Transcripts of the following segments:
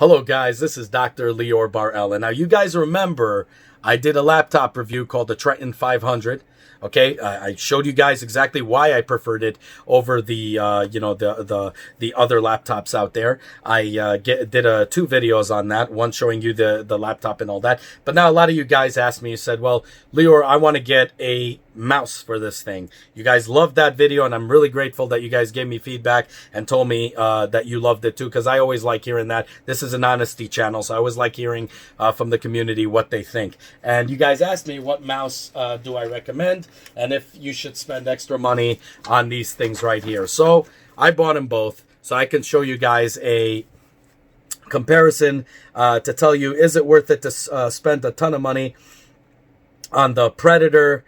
Hello guys, this is Dr. Lior Bar-El, and now you guys remember I did a laptop review called the Trenton 500. Okay, I showed you guys exactly why I preferred it over the the other laptops out there. I did 2 videos on that, one showing you the laptop and all that. But now a lot of you guys asked me, you said, well, Lior, I want to get a mouse for this thing. You guys loved that video, and I'm really grateful that you guys gave me feedback and told me that you loved it too, because I always like hearing that. This is an honesty channel, so I always like hearing from the community what they think. And you guys asked me what mouse do I recommend, and if you should spend extra money on these things right here. So I bought them both, so I can show you guys a comparison to tell you, is it worth it to spend a ton of money on the Predator?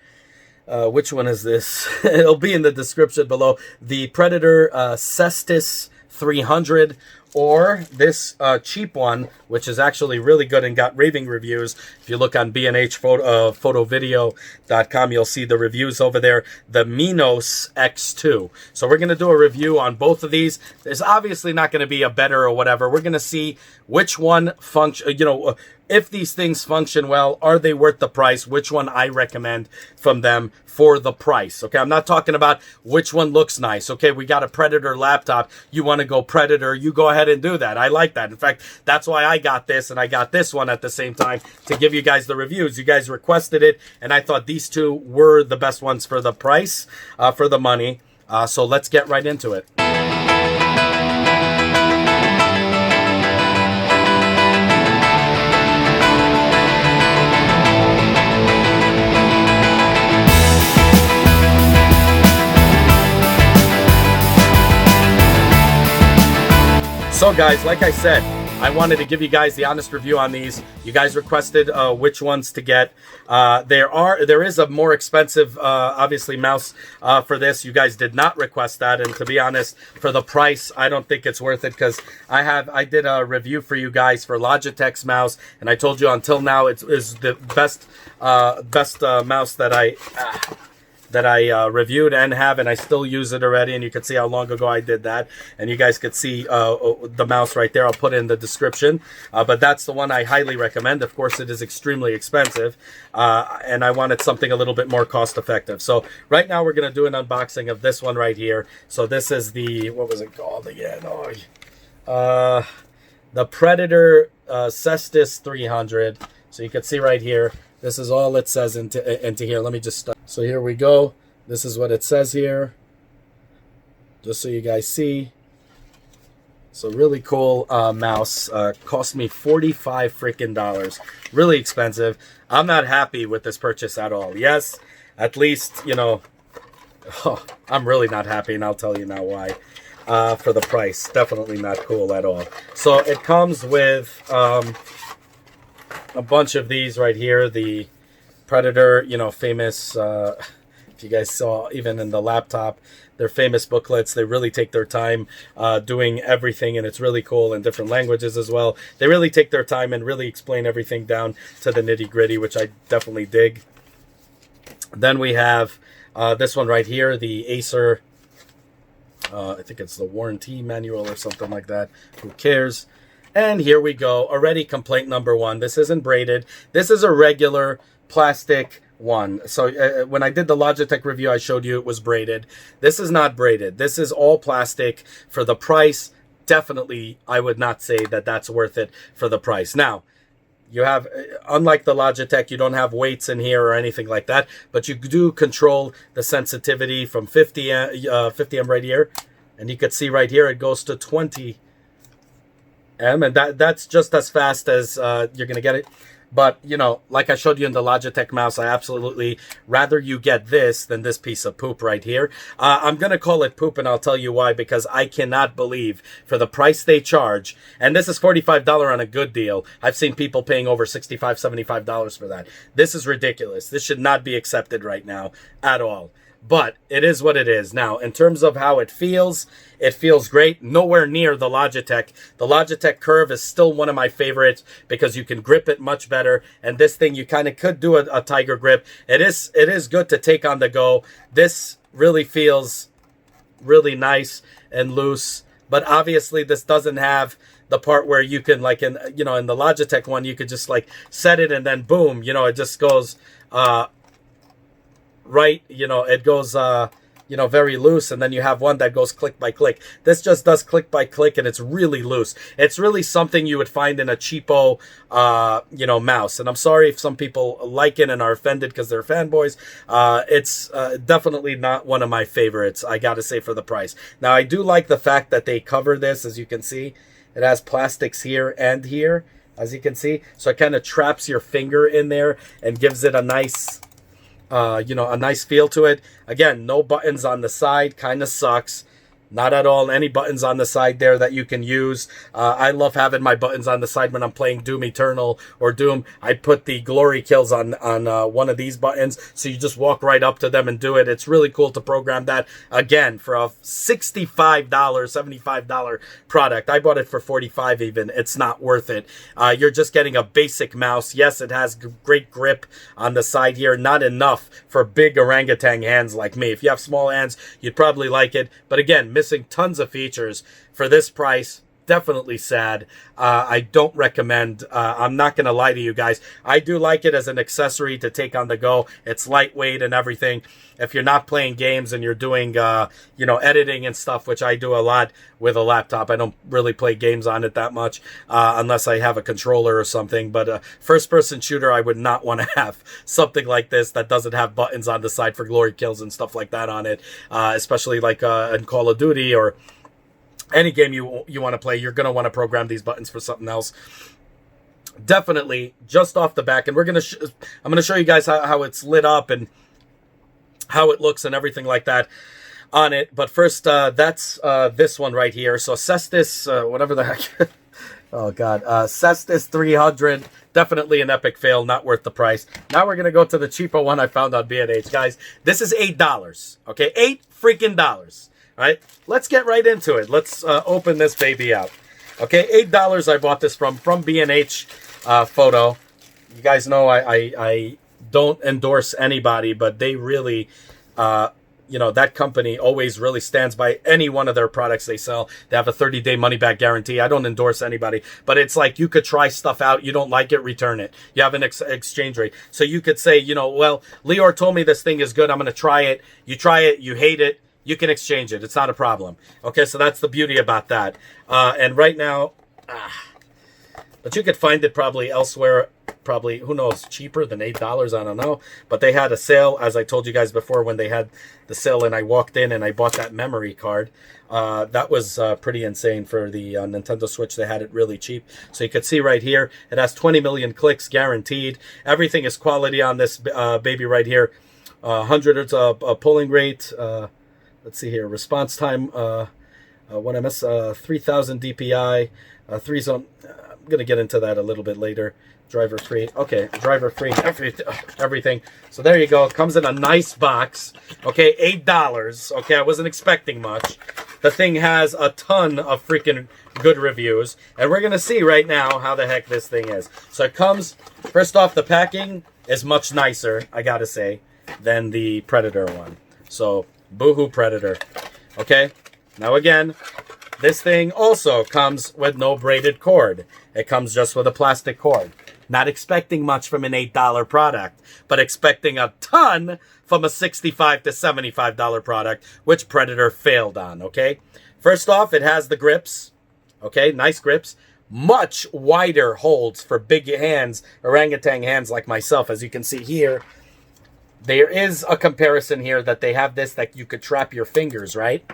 Which one is this? It'll be in the description below. The Predator Cestus 300, or this cheap one, which is actually really good and got raving reviews. If you look on photovideo.com, you'll see the reviews over there. The Minos X2. So we're going to do a review on both of these. There's obviously not going to be a better or whatever. We're going to see which one function, if these things function well, are they worth the price? Which one I recommend from them for the price. Okay, I'm not talking about which one looks nice. Okay, we got a Predator laptop. You want to go Predator, you go ahead and do that. I like that. In fact, that's why I got this, and I got this one at the same time to give you guys the reviews. You guys requested it, and I thought these two were the best ones for the price, for the money. So let's get right into it. So guys, like I said, I wanted to give you guys the honest review on these. You guys requested which ones to get. There is a more expensive, obviously, mouse for this. You guys did not request that, and to be honest, for the price, I don't think it's worth it, because I did a review for you guys for Logitech's mouse, and I told you until now it is the best mouse that I reviewed and have, and I still use it already, and you can see how long ago I did that, and you guys could see the mouse right there. I'll put it in the description, but that's the one I highly recommend. Of course, it is extremely expensive, and I wanted something a little bit more cost effective. So right now we're going to do an unboxing of this one right here. So this is the, what was it called again? The Predator Cestus 300. So you can see right here, this is all it says into here. Let me just start. So here we go. This is what it says here, just so you guys see. So really cool mouse. Cost me $45 freaking. Really expensive. I'm not happy with this purchase at all. Yes, at least, I'm really not happy, and I'll tell you now why. For the price, definitely not cool at all. So it comes with a bunch of these right here. The Predator, famous, if you guys saw, even in the laptop, they're famous booklets. They really take their time doing everything, and it's really cool in different languages as well. They really take their time and really explain everything down to the nitty-gritty, which I definitely dig. Then we have this one right here, the Acer, I think it's the warranty manual or something like that. Who cares? And here we go. Already complaint number 1. This isn't braided. This is a regular plastic one. So when I did the Logitech review, I showed you it was braided. This is not braided. This is all plastic. For the price, definitely I would not say that that's worth it for the price. Now, you have, unlike the Logitech, you don't have weights in here or anything like that, but you do control the sensitivity from 50 M right here, and you can see right here it goes to 20 M, and that's just as fast as you're gonna get it. But like I showed you in the Logitech mouse, I absolutely rather you get this than this piece of poop right here. I'm gonna call it poop, and I'll tell you why, because I cannot believe for the price they charge, and this is $45 on a good deal. I've seen people paying over $65, $75 for that. This is ridiculous. This should not be accepted right now at all. But it is what it is. Now, in terms of how it feels great. Nowhere near the Logitech. The Logitech Curve is still one of my favorites because you can grip it much better. And this thing, you kind of could do a tiger grip. It is good to take on the go. This really feels really nice and loose. But obviously, this doesn't have the part where you can, like, in, you know, in the Logitech one, you could just like set it and then boom, you know, it just goes right, you know, it goes you know, very loose, and then you have one that goes click by click. This just does click by click, and it's really loose. It's really something you would find in a cheapo, you know, mouse. And I'm sorry if some people like it and are offended because they're fanboys. It's definitely not one of my favorites, I gotta say, for the price. Now, I do like the fact that they cover this, as you can see. It has plastics here and here, as you can see. So it kind of traps your finger in there and gives it a nice... you know, a nice feel to it. Again, no buttons on the side, kind of sucks. Not at all any buttons on the side there that you can use. I love having my buttons on the side when I'm playing Doom Eternal or Doom. I put the glory kills on one of these buttons, so you just walk right up to them and do it. It's really cool to program that. Again, for a $65, $75 product. I bought it for $45 even. It's not worth it. You're just getting a basic mouse. Yes, it has great grip on the side here. Not enough for big orangutan hands like me. If you have small hands, you'd probably like it. But again, missing tons of features for this price. Definitely sad. I don't recommend. I'm not going to lie to you guys. I do like it as an accessory to take on the go. It's lightweight and everything. If you're not playing games and you're doing, you know, editing and stuff, which I do a lot with a laptop. I don't really play games on it that much unless I have a controller or something. But first-person shooter, I would not want to have something like this that doesn't have buttons on the side for glory kills and stuff like that on it, especially like in Call of Duty or any game you want to play. You're going to want to program these buttons for something else. Definitely, just off the back, and I'm going to show you guys how it's lit up and how it looks and everything like that on it. But first, that's this one right here. So Cestus, whatever the heck. Oh, God. Cestus 300. Definitely an epic fail. Not worth the price. Now we're going to go to the cheaper one I found on B&H. Guys, this is $8. Okay? $8 freaking dollars. All right? Let's get right into it. Let's open this baby out. Okay? $8 I bought this from B&H Photo. You guys know I don't endorse anybody, but they really... you know, that company always really stands by any one of their products they sell. They have a 30-day money-back guarantee. I don't endorse anybody, but it's like you could try stuff out. You don't like it, return it. You have an exchange rate. So you could say, you know, well, Lior told me this thing is good. I'm going to try it. You try it. You hate it. You can exchange it. It's not a problem. Okay, so that's the beauty about that. And right now, but you could find it probably elsewhere. Probably, who knows, cheaper than $8, I don't know. But they had a sale, as I told you guys before, when they had the sale and I walked in and I bought that memory card. That was pretty insane for the Nintendo Switch. They had it really cheap. So you could see right here, it has 20 million clicks guaranteed. Everything is quality on this baby right here. 100 Hz polling rate. Let's see here, response time, 3000 DPI, 3-zone. I'm going to get into that a little bit later. Driver free. Okay, driver free. Everything. So there you go. It comes in a nice box. Okay, $8. Okay, I wasn't expecting much. The thing has a ton of freaking good reviews. And we're going to see right now how the heck this thing is. So it comes, first off, the packing is much nicer, I got to say, than the Predator one. So, boohoo Predator. Okay, now again, this thing also comes with no braided cord. It comes just with a plastic cord. Not expecting much from an $8 product, but expecting a ton from a $65 to $75 product, which Predator failed on, okay? First off, it has the grips, okay? Nice grips. Much wider holds for big hands, orangutan hands like myself, as you can see here. There is a comparison here that they have this that you could trap your fingers, right?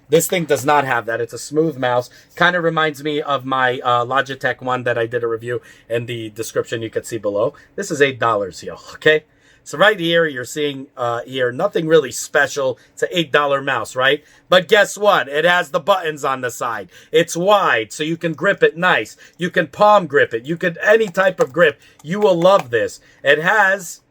This thing does not have that. It's a smooth mouse. Kind of reminds me of my Logitech one that I did a review in the description you could see below. This is $8 here, okay? So right here, you're seeing here, nothing really special. It's an $8 mouse, right? But guess what? It has the buttons on the side. It's wide, so you can grip it nice. You can palm grip it. You could, any type of grip. You will love this. It has...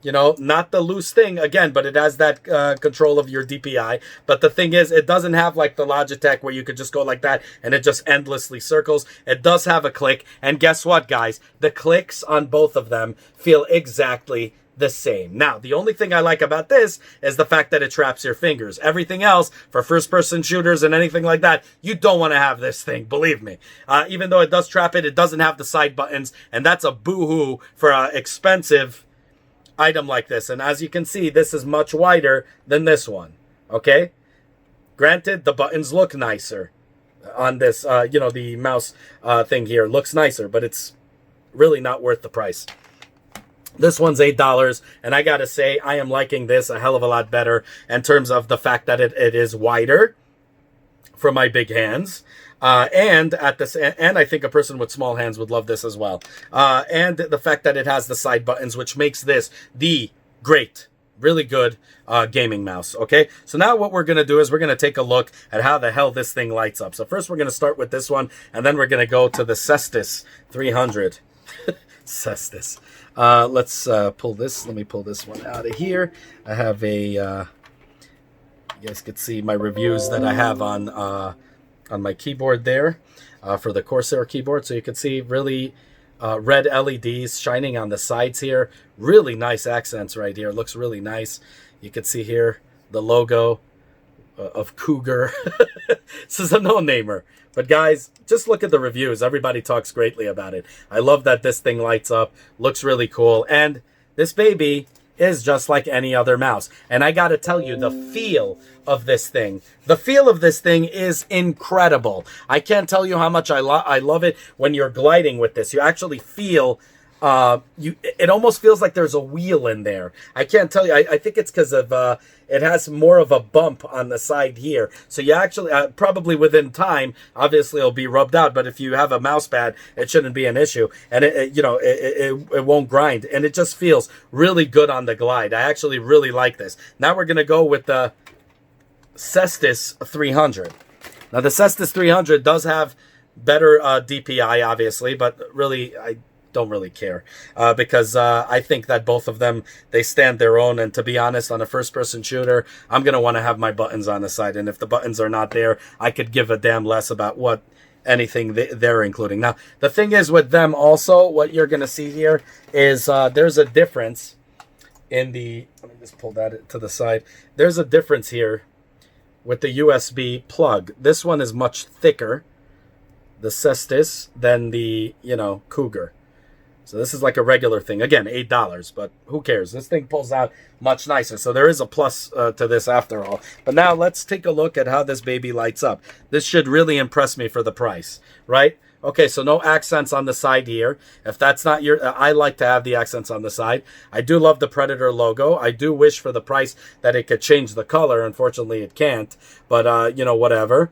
You know, not the loose thing, again, but it has that control of your DPI. But the thing is, it doesn't have like the Logitech where you could just go like that and it just endlessly circles. It does have a click. And guess what, guys? The clicks on both of them feel exactly the same. Now, the only thing I like about this is the fact that it traps your fingers. Everything else, for first-person shooters and anything like that, you don't want to have this thing, believe me. Even though it does trap it, it doesn't have the side buttons, and that's a boo-hoo for an expensive item like this. And as you can see, this is much wider than this one, okay? Granted, the buttons look nicer on this, you know, the mouse thing here looks nicer, but it's really not worth the price. This one's $8, and I gotta say, I am liking this a hell of a lot better in terms of the fact that it is wider for my big hands. And I think a person with small hands would love this as well. And the fact that it has the side buttons, which makes this the great, really good gaming mouse. Okay, so now what we're gonna do is we're gonna take a look at how the hell this thing lights up. So first we're gonna start with this one, and then we're gonna go to the Cestus 300. Cestus. Let's pull this. Let me pull this one out of here. I have a. You guys could see my reviews that I have on my keyboard there for the Corsair keyboard. So you can see really red LEDs shining on the sides here. Really nice accents right here. Looks really nice. You can see here the logo of Cougar. This is a no-namer. But guys, just look at the reviews. Everybody talks greatly about it. I love that this thing lights up. Looks really cool. And this baby is just like any other mouse. And I gotta tell you, the feel of this thing. The feel of this thing is incredible. I can't tell you how much I love it when you're gliding with this. You actually feel... it almost feels like there's a wheel in there. I can't tell you. I think it's because of it has more of a bump on the side here. So you actually probably within time, obviously it'll be rubbed out. But if you have a mouse pad, it shouldn't be an issue, and it won't grind, and it just feels really good on the glide. I actually really like this. Now we're gonna go with the Cestus 300. Now the Cestus 300 does have better DPI, obviously, but really I don't really care because I think that both of them, they stand their own. And to be honest, on a first-person shooter, I'm going to want to have my buttons on the side. And if the buttons are not there, I could give a damn less about what anything they're including. Now, the thing is with them also, what you're going to see here is there's a difference in the... Let me just pull that to the side. There's a difference here with the USB plug. This one is much thicker, the Cestus, than the, Cougar. So this is like a regular thing. Again, $8, but who cares? This thing pulls out much nicer. So there is a plus to this after all. But now let's take a look at how this baby lights up. This should really impress me for the price, right? Okay, so no accents on the side here. If that's not your... I like to have the accents on the side. I do love the Predator logo. I do wish for the price that it could change the color. Unfortunately, it can't. But, whatever.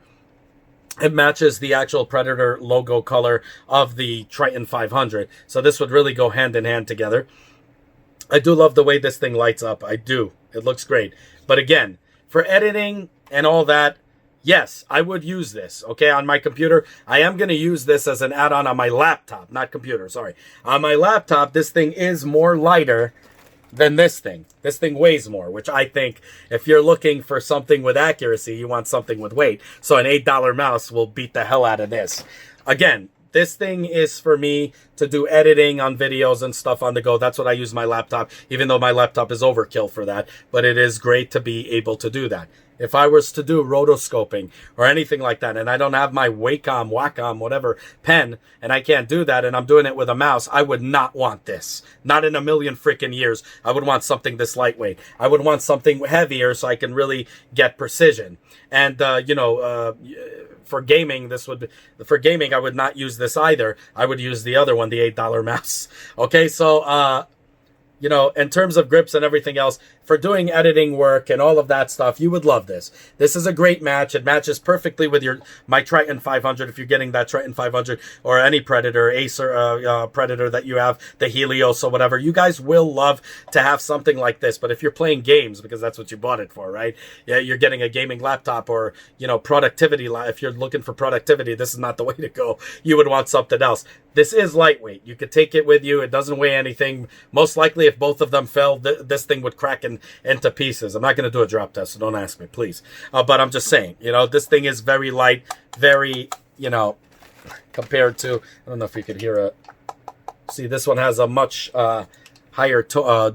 It matches the actual Predator logo color of the Triton 500. So this would really go hand in hand together. I do love the way this thing lights up. I do. It looks great. But again, for editing and all that, yes, I would use this, okay, on my computer. I am going to use this as an add-on on my laptop, not computer, sorry. On my laptop, this thing is more lighter than this thing. This thing weighs more, which I think if you're looking for something with accuracy, you want something with weight. So an $8 mouse will beat the hell out of this. Again, this thing is for me to do editing on videos and stuff on the go. That's what I use my laptop, even though my laptop is overkill for that. But it is great to be able to do that. If I was to do rotoscoping or anything like that, and I don't have my Wacom, whatever, pen, and I can't do that, and I'm doing it with a mouse, I would not want this. Not in a million freaking years. I would want something this lightweight. I would want something heavier so I can really get precision. And, for gaming, I would not use this either. I would use the other one, the $8 mouse. Okay, so, in terms of grips and everything else, for doing editing work and all of that stuff, you would love this. This is a great match. It matches perfectly with my Triton 500 if you're getting that Triton 500 or any Predator, Acer Predator that you have, the Helios or whatever. You guys will love to have something like this. But if you're playing games, because that's what you bought it for, right? Yeah, you're getting a gaming laptop or, productivity. If you're looking for productivity, this is not the way to go. You would want something else. This is lightweight. You could take it with you. It doesn't weigh anything. Most likely, if both of them fell, this thing would crack into pieces. I'm not going to do a drop test, so don't ask me, please. But I'm just saying, this thing is very light, very, compared to, I don't know if you could hear it. See, this one has a much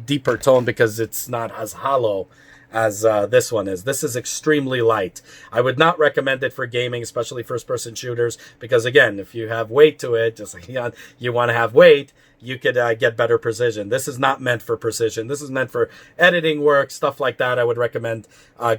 deeper tone because it's not as hollow as this one is. This is extremely light. I would not recommend it for gaming, especially first-person shooters, because again, if you have weight to it, just like you want to have weight, you could get better precision. This is not meant for precision. This is meant for editing work, stuff like that. I would recommend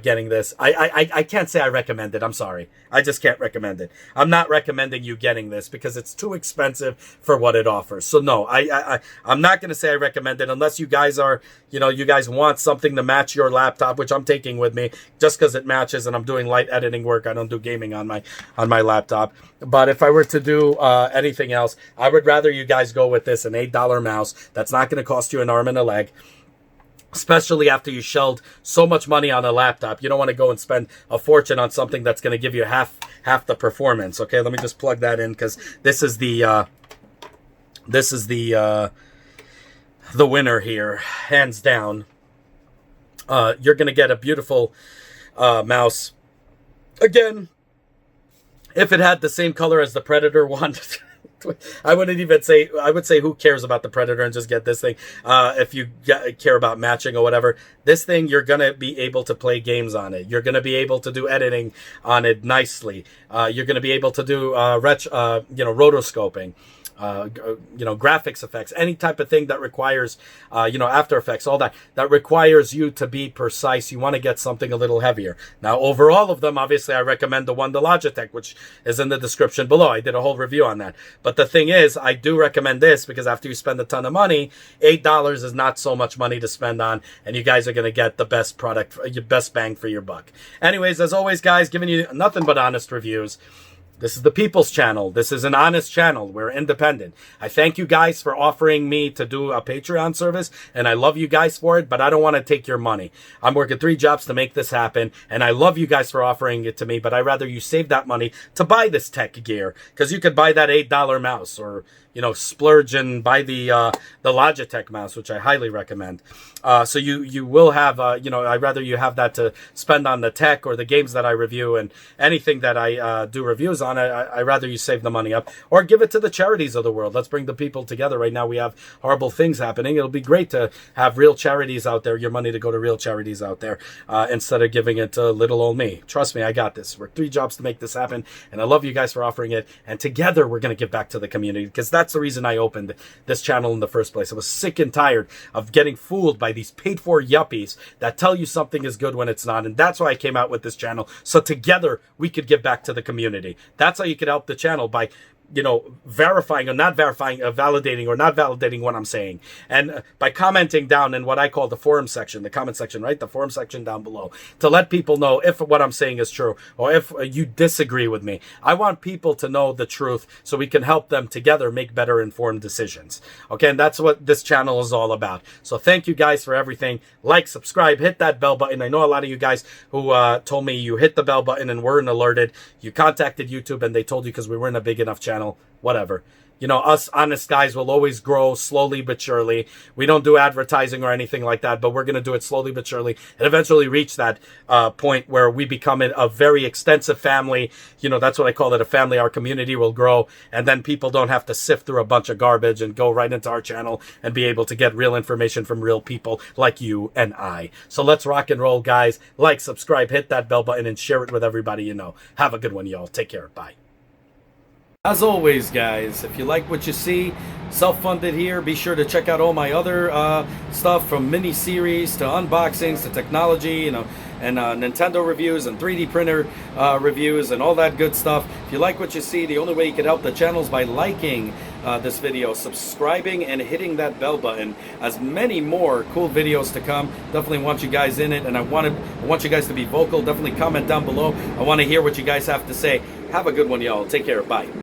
getting this. I can't say I recommend it. I'm sorry. I just can't recommend it. I'm not recommending you getting this because it's too expensive for what it offers. So no, I'm not going to say I recommend it unless you guys are, you guys want something to match your laptop, which I'm taking with me just because it matches and I'm doing light editing work. I don't do gaming on my laptop. But if I were to do anything else, I would rather you guys go with this, an $8 mouse. That's not going to cost you an arm and a leg. Especially after you shelled so much money on a laptop. You don't want to go and spend a fortune on something that's going to give you half the performance. Okay, let me just plug that in because this is the winner here, hands down. You're going to get a beautiful mouse. Again, if it had the same color as the Predator one, I wouldn't even say, I would say who cares about the Predator and just get this thing. If you care about matching or whatever, this thing, you're going to be able to play games on it. You're going to be able to do editing on it nicely. You're going to be able to do, rotoscoping. Graphics effects, any type of thing that requires, After Effects, all that requires you to be precise. You want to get something a little heavier. Now, over all of them, obviously, I recommend the Logitech, which is in the description below. I did a whole review on that. But the thing is, I do recommend this because after you spend a ton of money, $8 is not so much money to spend on, and you guys are going to get the best product, your best bang for your buck. Anyways, as always, guys, giving you nothing but honest reviews. This is the People's Channel. This is an honest channel. We're independent. I thank you guys for offering me to do a Patreon service, and I love you guys for it, but I don't want to take your money. I'm working 3 jobs to make this happen, and I love you guys for offering it to me, but I'd rather you save that money to buy this tech gear, because you could buy that $8 mouse, or, splurge and buy the Logitech mouse, which I highly recommend. So you will have, I'd rather you have that to spend on the tech or the games that I review and anything that I do reviews on. I'd rather you save the money up or give it to the charities of the world. Let's bring the people together. Right now we have horrible things happening. It'll be great to have real charities out there, your money to go to real charities out there, instead of giving it to little old me. Trust me, I got this. We're 3 jobs to make this happen, and I love you guys for offering it. And together we're going to give back to the community, because that's the reason I opened this channel in the first place. I was sick and tired of getting fooled by these paid-for yuppies that tell you something is good when it's not, and that's why I came out with this channel, so together we could give back to the community. That's how you could help the channel, by verifying or not verifying, validating or not validating what I'm saying. And by commenting down in what I call the forum section, the comment section, right? The forum section down below, to let people know if what I'm saying is true or if you disagree with me. I want people to know the truth so we can help them together make better informed decisions. Okay, and that's what this channel is all about. So thank you guys for everything. Like, subscribe, hit that bell button. I know a lot of you guys who told me you hit the bell button and weren't alerted. You contacted YouTube and they told you because we weren't a big enough channel. Whatever. Us honest guys will always grow slowly but surely. We don't do advertising or anything like that, but we're going to do it slowly but surely and eventually reach that point where we become a very extensive family. That's what I call it, a family. Our community will grow, and then people don't have to sift through a bunch of garbage and go right into our channel and be able to get real information from real people like you and I. So let's rock and roll, guys. Like, subscribe, hit that bell button, and share it with everybody you know. Have a good one, y'all. Take care. Bye. As always, guys, if you like what you see, self-funded here, be sure to check out all my other stuff, from mini-series to unboxings to technology, and Nintendo reviews and 3D printer reviews and all that good stuff. If you like what you see, the only way you can help the channel is by liking this video, subscribing, and hitting that bell button. As many more cool videos to come. Definitely want you guys in it, and I want you guys to be vocal. Definitely comment down below. I want to hear what you guys have to say. Have a good one, y'all. Take care. Bye.